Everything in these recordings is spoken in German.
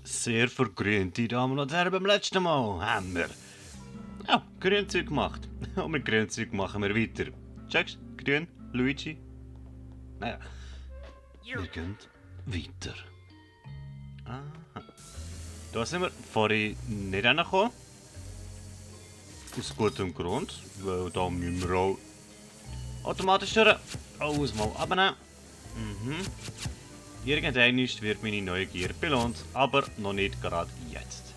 Sehr vergrünte Damen und Herren, beim letzten Mal haben wir Grünzeug gemacht. Und mit Grünzeug machen wir weiter. Checkst? Grün, Luigi. Naja, wir gehen weiter. Aha. Da sind wir vorhin nicht hingekommen. Aus gutem Grund, weil da müssen wir auch automatisch durch. Alles mal abnehmen. Irgendwann wird meine Neugier belohnt, aber noch nicht gerade jetzt.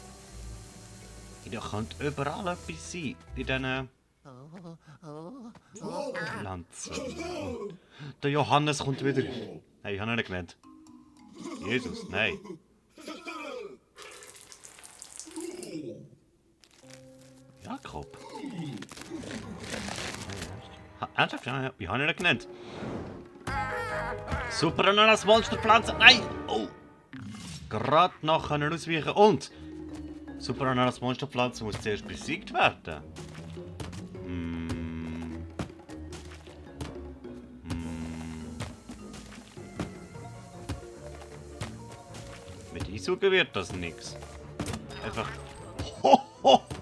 Da könnte überall etwas sein in diesen Pflanzen. Der Johannes kommt wieder. Hey, ich habe ihn nicht genannt. Jesus, nein. Jakob. Ernsthaft? Ja, ich habe ihn nicht genannt. Super Ananas Monsterpflanze. Nein! Oh! Gerade noch können ausweichen. Und Super Ananas Monsterpflanze muss zuerst besiegt werden. Mit einsaugen wird das nichts. Einfach.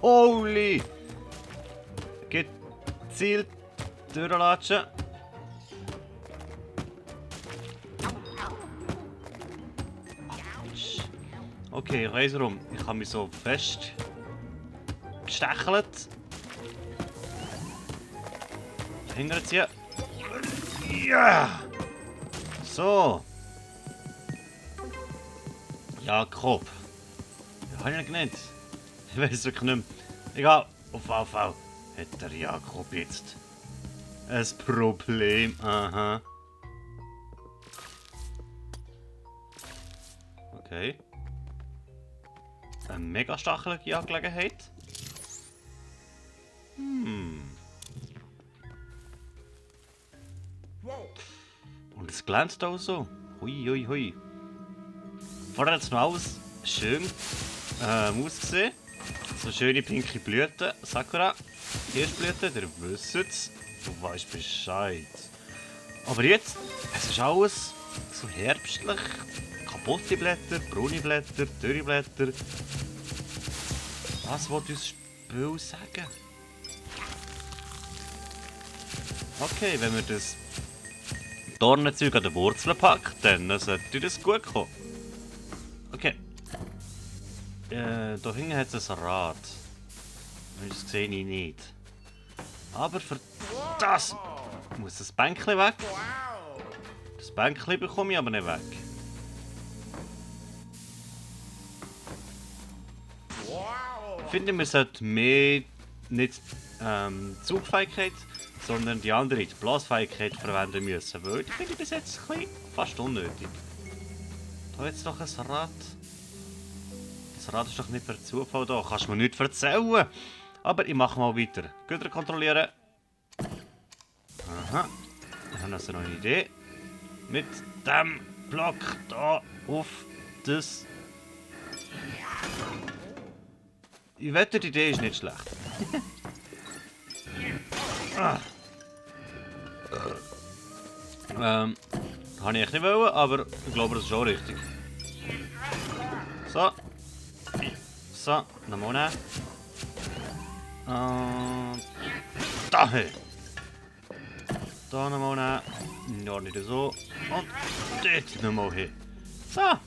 Holy! Gezielt durchlatschen. Okay, ich weiss warum. Ich habe mich so fest gestachelt. Hinterziehen. Ja! So. Jakob. Wie habe ich ihn genannt? Ich weiß wirklich nicht mehr. Egal. Auf AV hat der Jakob jetzt ein Problem. Aha. Okay. Eine mega stachelige Angelegenheit. Und es glänzt auch so. Hui, hui, hui. Vorher hat es noch alles schön ausgesehen. So schöne pinke Blüten. Sakura, Kirschblüten, ihr wisst es. Du weißt Bescheid. Aber jetzt, es ist alles so herbstlich. Kaputte Blätter, braune Blätter, dürre Blätter. Was will uns das Spiel sagen? Okay, wenn wir das Dornenzeug an den Wurzeln packt, dann sollte das gut kommen. Okay. Da hinten hat es ein Rad. Das sehe ich nicht. Aber für das muss das Bänkchen weg. Das Bänkchen bekomme ich aber nicht weg. Ich finde, wir sollten mehr nicht Zugfähigkeit, sondern die andere, die Blasfähigkeit verwenden müssen. Weil die finde ich bis jetzt fast unnötig. Da jetzt doch ein Rad. Das Rad ist doch nicht per Zufall da. Kannst du mir nicht erzählen. Aber ich mache mal weiter. Güter kontrollieren. Aha. Ich habe also noch eine Idee. Mit dem Block da auf das. Ich wette, die Idee ist nicht schlecht. Habe ich echt nicht wollen, aber ich glaube, das ist auch richtig. So. So, nochmal nehmen. Dahin. Da nochmal nehmen. Ja, nicht so. Und dort nochmal hin. So.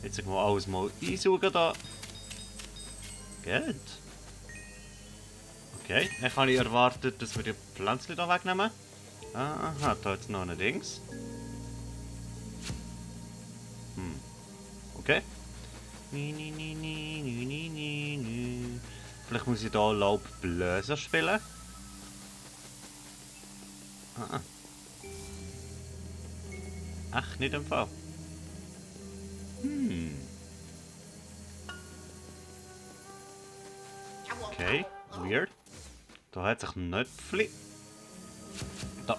Jetzt können wir alles mal einsaugen da. Geht. Okay, dann habe ich erwartet, dass wir die Pflanzen hier wegnehmen. Aha, da jetzt noch ein Dings. Okay. Vielleicht muss ich hier Laubbläser spielen. Ach, nicht im Fall. Okay, weird. Da hat sich ein Nöpfli. Da.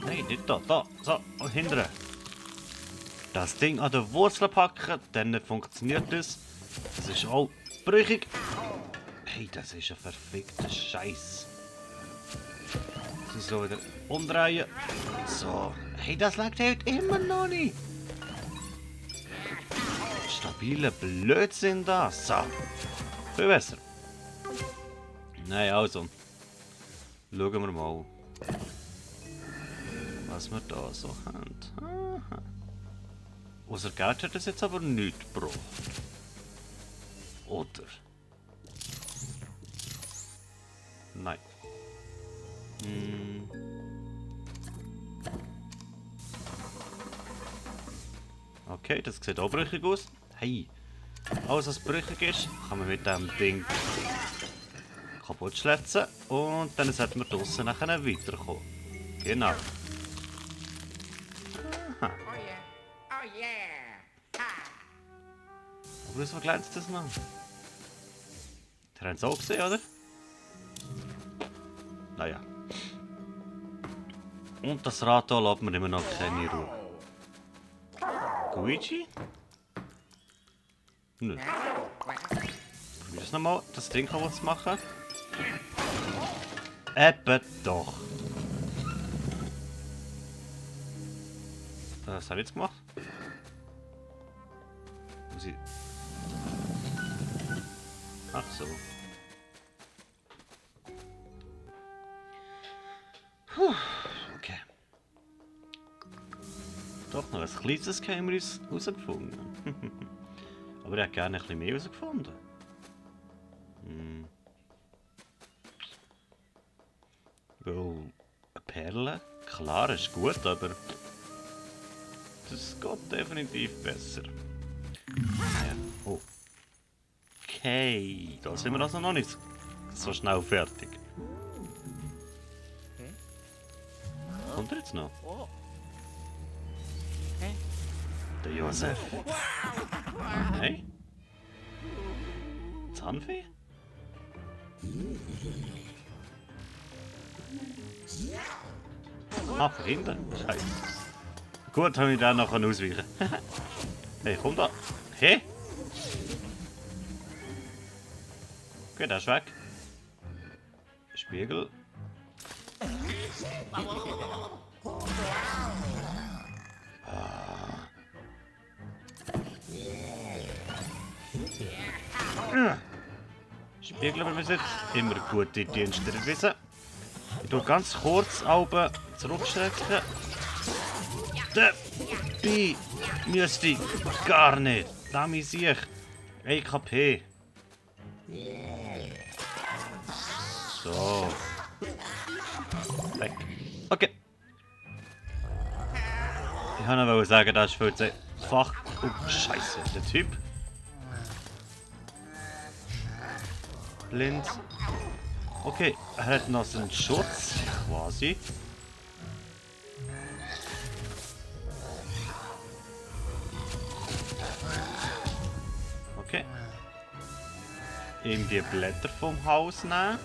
Nein, nicht da. Da. So, und hinten. Das Ding an der Wurzel packen, dann funktioniert das. Das ist auch brüchig. Hey, das ist ein verfickter Scheiß. So wieder umdrehen. So. Hey, das lag halt immer noch nicht. stabiler Blödsinn da. So. Viel besser. Nein, also. Schauen wir mal, was wir da so haben. Aha. Unser Geld hat das jetzt aber nicht gebraucht. Oder? Nein. Okay, das sieht auch brüchig aus. Hey, alles was brüchig ist, kann man mit dem Ding kaputt schletzen und dann sollten wir draussen nachher weiterkommen. Genau. Aha. Oh yeah. Ha. Aber so glänzt das noch. Ihr habt es auch gesehen, oder? Naja. Und das Rad hier lässt mir immer noch keine Ruhe. Luigi? Nö. Probier es nochmal, das Ding kaputt zu machen. Eben doch. Was habe ich jetzt gemacht? Muss ich... Ach so. Puh, okay. Doch noch ein kleines Geheimnis herausgefunden. Aber ich hätte gerne ein bisschen mehr herausgefunden. Weil eine Perle, klar, ist gut, aber das geht definitiv besser. Ja. Oh. Okay, da sind wir also noch nicht so schnell fertig. Kommt er jetzt noch? Der Josef. Hey? Zahnfee? Ah, verhindern? Scheiße. Gut, habe ich da noch ausweichen. Hey, komm da. Hey? Okay, der ist weg. Spiegel. Spiegel haben wir jetzt immer gute Dienste erwiesen. Ich tue ganz kurz oben zurückstrecken. Dabei müsste ich gar nicht. Da sehe ich 1 KP. So. Weg. Okay. Ich wollte noch sagen, das ist für das Fach. Oh, Scheiße, der Typ. Blind. Okay, er hat noch seinen Schutz, quasi. Okay. Ihm die Blätter vom Haus nehmen.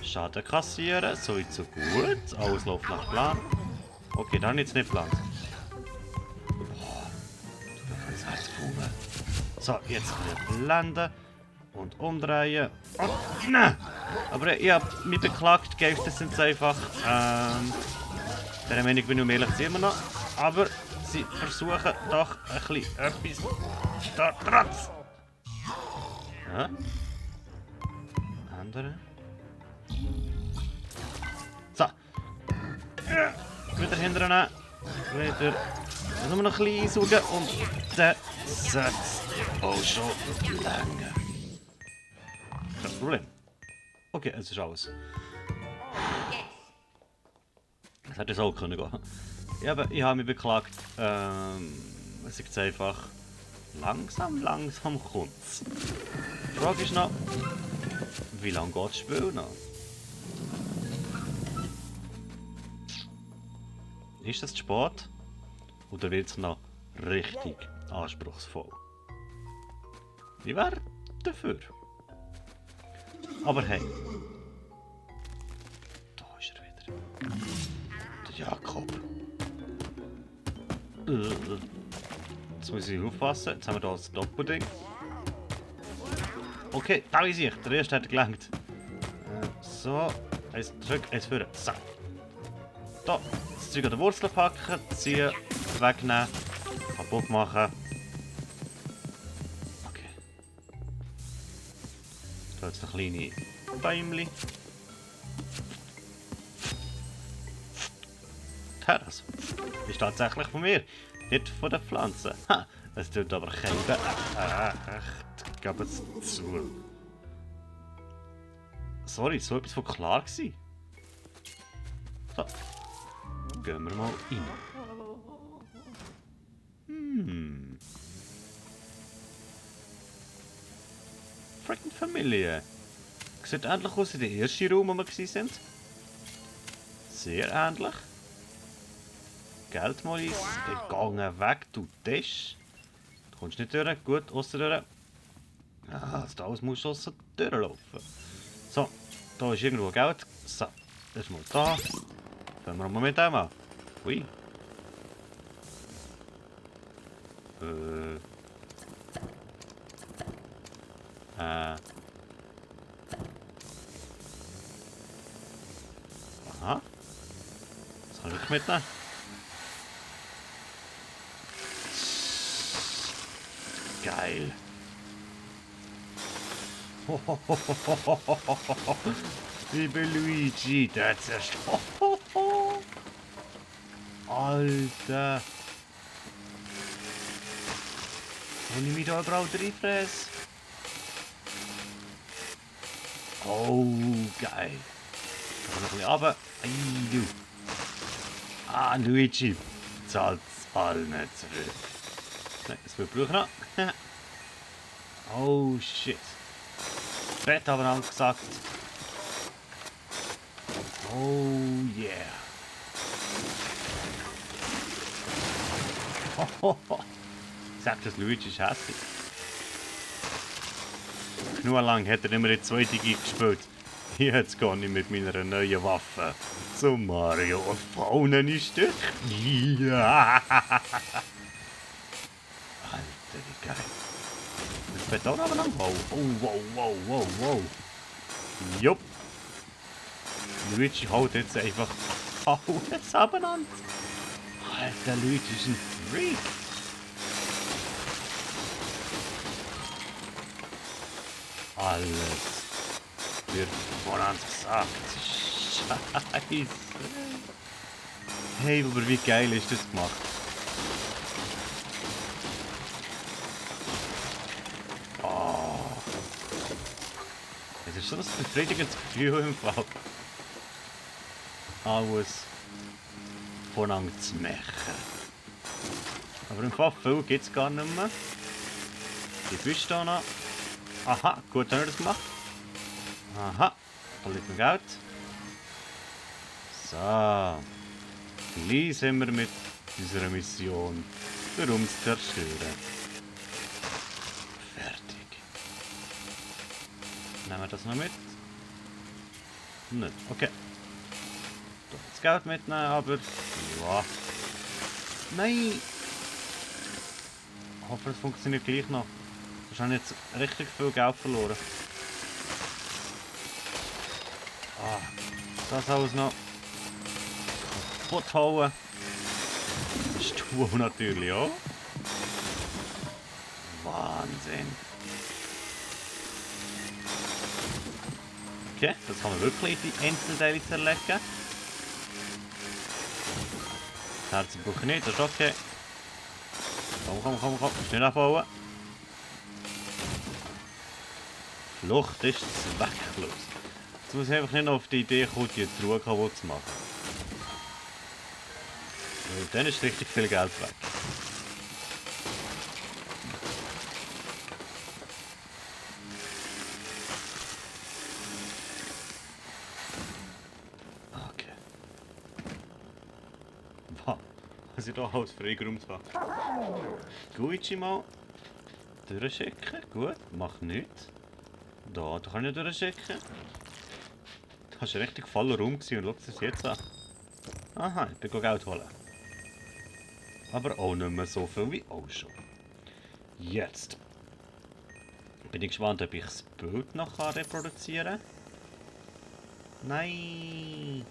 Schaden kassieren, so weit so gut. Alles läuft nach Plan. Okay, dann jetzt nicht Plan. Boah, du kannst Herz gefunden. So, jetzt kann ich blenden und umdrehen. Und nein! Aber ich habe mich beklagt, Geister sind einfach. Der Meinung bin ich um ehrlich immer noch. Aber sie versuchen doch ein bisschen etwas da trotz. Ja? Andere. So. Ja. Wieder hinterher. Wieder. Nur noch ein bisschen einsaugen und dann setzt auch schon länger. Kein Problem. Okay, es ist alles. Es hätte so können gehen. Ja, aber ich habe mich beklagt. Es ist einfach langsam kommt's. Die Frage ist noch, wie lange geht das Spiel noch? Ist das zu spät? Oder wird es noch richtig anspruchsvoll? Ich wäre dafür. Aber hey. Da ist er wieder. Der Jakob. Jetzt muss ich aufpassen. Jetzt haben wir hier das Doppelding. Okay, da ist ich. Der erste hat gelangt. So. Eins zurück, eins führen. So. Da. Das Zeug an der Wurzel packen, ziehen, wegnehmen. kaputt machen. Okay. Da jetzt noch kleine Bäumchen. Die Terrasse ist tatsächlich von mir, nicht von den Pflanzen. Ha, es tut aber Kälte. Ich gebe es zu. Sorry, so etwas von klar gewesen. So, gehen wir mal rein. Freaking Familie. Sieht ähnlich aus wie der erste Raum, wo wir waren. Sehr ähnlich. Geld mal ist gegangen weg, du Tisch. Du kommst nicht durch, gut, aussen durch. Ah, da musst du aussen durchlaufen. So, da ist irgendwo Geld. So, das ist mal da. Fangen wir mal mit dem an. Ui. Aha. Was kann ich mitnehmen? Geil. Liebe Luigi, der zerstört. Alter. Wenn ich mich da überall reinfresse. Oh, geil. Da kann noch ein bisschen runter. Ei, du. Ah, Luigi. Zahlt's allen zurück. Nein, das wird brauchen noch. Oh, shit. Fett aber angesagt. Oh, yeah. Sagt das Luigi ist hässlich. Genug lang hat er immer die zweite Geige gespielt. Jetzt gehe ich mit meiner neuen Waffe zu Mario und Faunen in Stück. Ja! Alter, wie geil. Das Beton aber noch. Wow, wow, wow, wow, wow. Jupp. Luigi haut jetzt einfach alles abeinander. Alter, Luigi ist ein Freak. Alles wird voneinander gesagt. Scheiße. Hey, aber wie geil ist das gemacht? Oh. Es ist so ein befriedigendes Gefühl im Fall. Alles voneinander zu machen. Aber im Fall viel gibt es gar nicht mehr. Die Büste hier noch. Aha, gut haben wir das gemacht. Aha, da liegt noch Geld. So. Gleich sind wir mit unserer Mission, den Raum zu zerstören. Fertig. Nehmen wir das noch mit? Nicht. Okay. Da das Geld mitnehmen, aber... Ja. Nein! Ich hoffe, es funktioniert gleich noch. Ich habe jetzt richtig viel Geld verloren. Ah, das alles noch kaputt hauen. Stuhl natürlich auch. Wahnsinn. Okay, das kann man wirklich in die Einzelteile zerlegen. Das Herz brauche ich nicht, das ist okay. Komm. Schnell abbauen. Flucht ist zwecklos. Jetzt muss ich einfach nicht auf die Idee kommen, die Truhe kaputt zu machen. Weil dann ist richtig viel Geld weg. Okay. Wow, was ich hier alles freigeräumt habe. Luigi mal durchschicken. Gut, macht nichts. Da kann ich durchschicken. Das war ein richtig voller Raum und schau es jetzt an. Aha, ich bin Geld holen. Aber auch nicht mehr so viel wie auch schon. Jetzt bin ich gespannt, ob ich das Bild noch reproduzieren kann. Nein!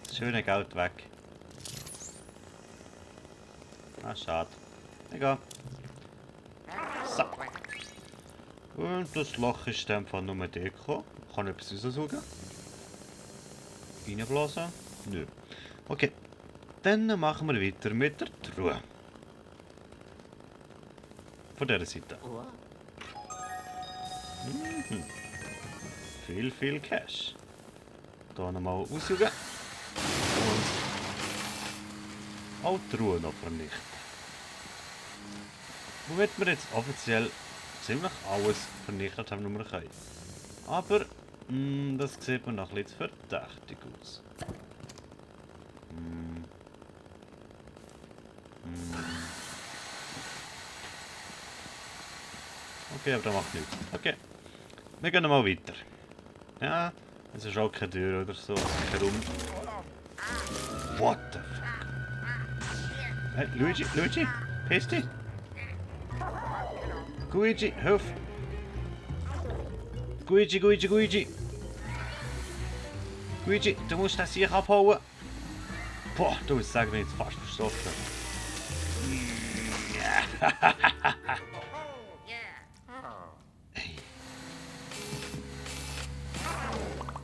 Das schöne Geld weg. Ah, schade. Egal. So. Und das Loch ist in dem Fall nur Deko. Kann ich etwas raussaugen? Reinblasen? Nö. Okay. Dann machen wir weiter mit der Truhe. Von dieser Seite. Mhm. Viel Cash. Hier nochmal aussaugen. Und auch die Truhe noch vernichten. Womit wir jetzt offiziell ziemlich alles vernichtet haben, was wir können. Aber das sieht mir noch ein bisschen verdächtig aus. Okay, aber das macht nichts. Okay, wir gehen mal weiter. Ja, es ist auch keine Tür oder so, herum. What the fuck? Hey, Luigi, piss dich! Luigi, hilf! Luigi! Luigi, du musst das hier abhauen! Boah, du musst sagen, bin jetzt fast verstoffen.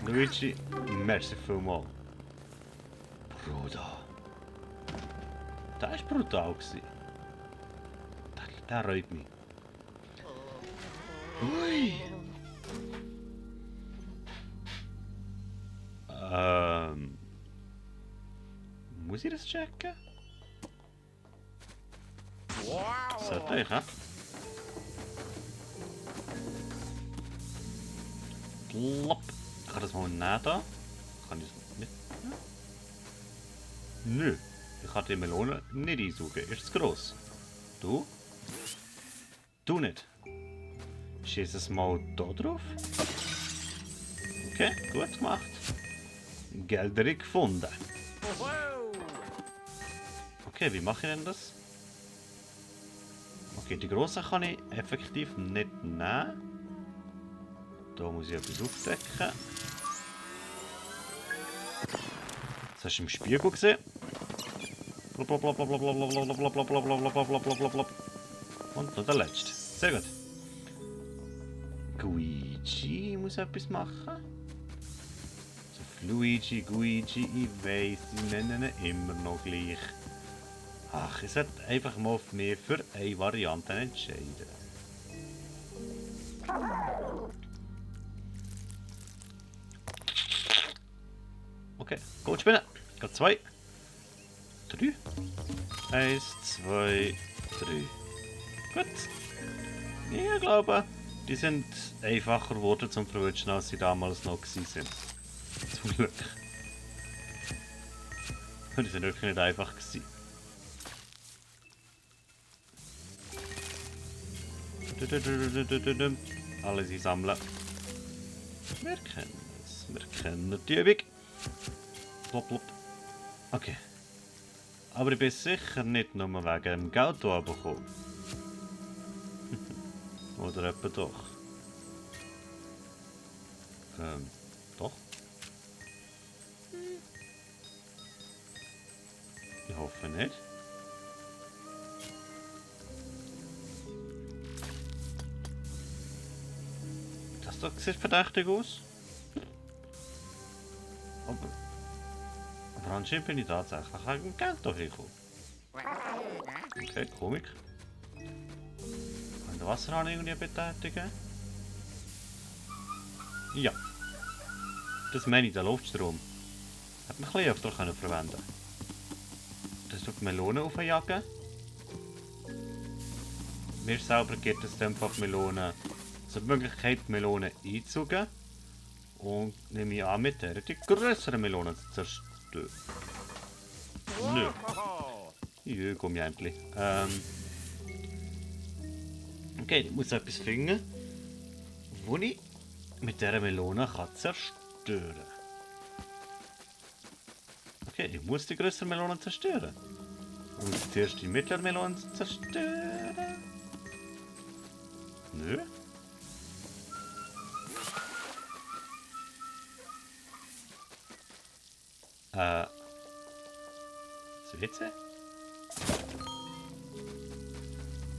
Luigi, merci vielmals. Bruder. Das war brutal. Das reut mich. Ui. Muss ich das checken? Sollte ich, hä? Klopp. Ich kann das mal nehmen da. Kann ich das nicht? Nö. Ich kann die Melone nicht einsaugen. Ist es gross? Du? Du nicht. Schieß es mal da drauf. Okay, gut gemacht. Gelder gefunden. Okay, wie mache ich denn das? Okay, die grossen kann ich effektiv nicht nehmen. Da muss ich etwas aufdecken. Das hast du im Spiegel gesehen. Und noch der letzte. Sehr gut. Luigi muss etwas machen. Luigi, ich weiss, sie nennen ihn immer noch gleich. Ach, ich sollte einfach mal auf mich für eine Variante entscheiden. Okay, Goldspinne. Geht 2, 3. 1, 2, 3. Gut. Ich glaube, die sind einfacher geworden zum Verwünschen, als sie damals noch waren. Zum Glück. Die sind wirklich nicht einfach gewesen. Alles einsammeln. Wir kennen es. Wir kennen die Übung. Plop, plop. Okay. Aber ich bin sicher nicht nur wegen dem Geld hier bekommen. Oder etwa doch? Doch? Ich hoffe nicht. Das doch sieht verdächtig aus. Aber anscheinend bin ich tatsächlich wegen Geld hier gekommen. Okay, Komik. Kann der Wasserhahn irgendwie betätigen? Ja. Das meine ich, der Luftstrom. Hätte man ein bisschen öfter verwenden können. Das tut die Melone aufjagen. Mir selber gibt es dann die Melone, also die Möglichkeit, die Melone einzusaugen. Und nehme ich an, mit der die grösseren Melonen zu zerstören. Nö. Jö, Gummientli. Okay, ich muss etwas finden, wo ich mit dieser Melone zerstören kann. Okay, ich muss die größeren Melonen zerstören. Und zuerst die mittleren Melonen zerstören. Nö. Das WC?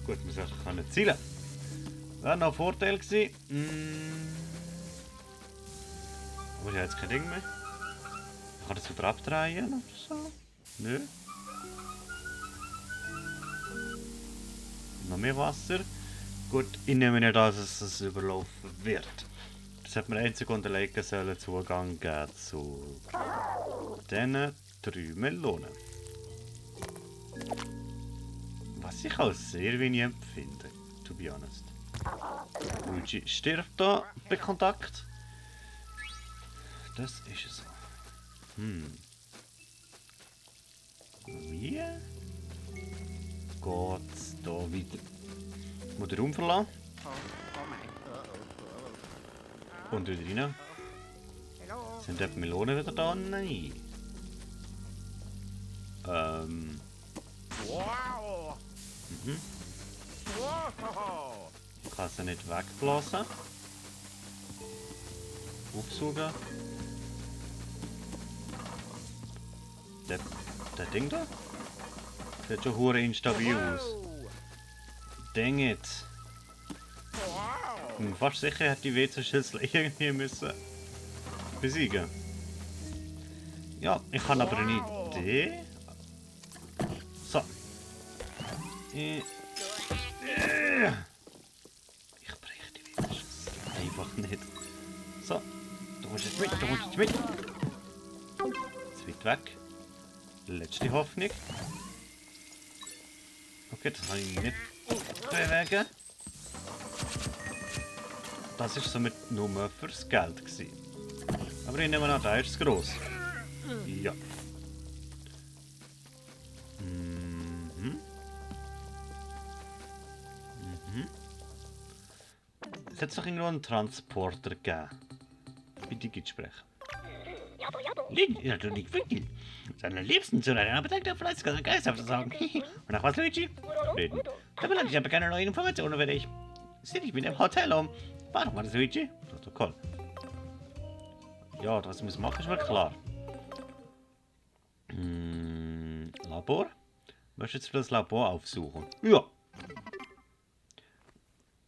Gut, wir sollten können zielen. Wäre noch ein Vorteil gewesen. Aber ich habe jetzt kein Ding mehr. Ich kann das wieder abdrehen oder so. Nö. Noch mehr Wasser. Gut, ich nehme nicht an, dass es überlaufen wird. Das hat mir einzig und allein Zugang geben zu diesen 3 Melonen. Was ich als sehr wenig empfinde, to be honest. Luigi stirbt da bei Kontakt. Das ist so. Wie geht's da weiter? Ich muss den Raum verlassen. Und wieder rein. Hello. Sind die Melonen wieder da? Nein. Wow. Wow. Ich kann sie nicht wegblasen. Aufsuchen. Der Ding da? Sieht schon hure instabil aus. Dang it. Ich bin fast sicher, hätte die WC-Schüssel irgendwie müssen besiegen. Ja, ich habe aber eine Idee. So. Ich breche die WC-Schüssel einfach nicht. So. Du kommst jetzt mit, du kommst jetzt mit. Jetzt weit weg. Letzte Hoffnung. Okay, das kann ich nicht bewegen. Das war somit nur fürs Geld gewesen. Aber ich nehme an, der ist gross. Ja. Es hat doch irgendwo einen Transporter gegeben. Wie die geht sprechen. Liegt natürlich wirklich. Seine Liebsten zu einer bedeckten Fleißgeist Geisterversorgung. Und nach was, Luigi? Reden. Tut mir leid, ich habe keine neuen Informationen über dich. Sieh dich mit dem Hotel um. Warte mal, Luigi. Protokoll. Ja, was wir machen, ist mir klar. Labor? Möchtest du das Labor aufsuchen? Ja.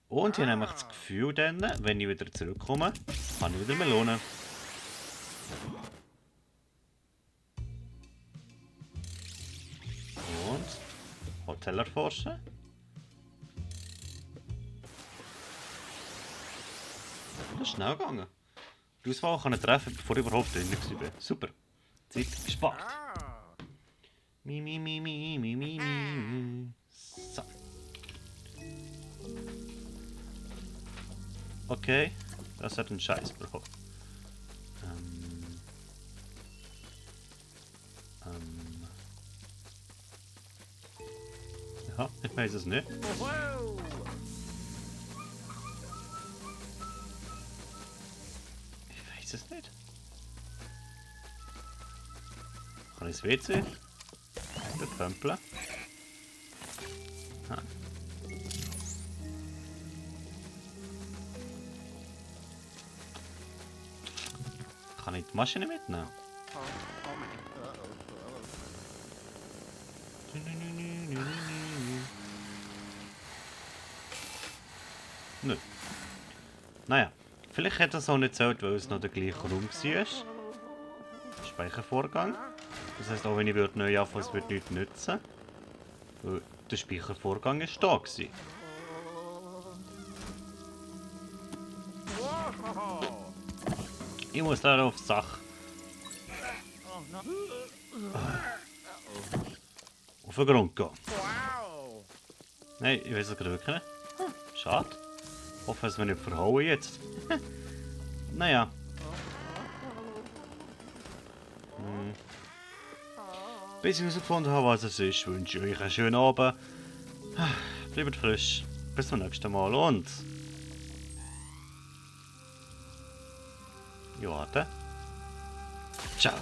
Und ich habe nämlich das Gefühl, dann, wenn ich wieder zurückkomme, habe ich wieder Melonen. Und Hotel erforschen. Das ist schnell gegangen. Die Auswahl kann ich treffen, bevor ich überhaupt drin war. Super. Zeit gespart. Mi. So. Okay, das hat einen Scheiß bekommen. Ja, ich weiß es nicht. Ich weiß es nicht. Kann ich das WC? Bepömpeln. Ah. Kann ich die Maschine mitnehmen? Nö. Naja, vielleicht hat er es auch nicht erzählt, weil es noch der gleiche Raum war. Speichervorgang. Das heisst, auch wenn ich neu anfangen würde, es wird nichts nützen. Weil der Speichervorgang war da gewesen. Ich muss da auf die Sache. Auf den Grund gehen. Nein, ich weiß es gerade wirklich nicht. Schade. Ich hoffe, es wird nicht verhauen jetzt. Naja. Bis ich herausgefunden habe, was es ist, wünsche ich euch einen schönen Abend. Bleibt frisch. Bis zum nächsten Mal und... Ja, warte. Ciao.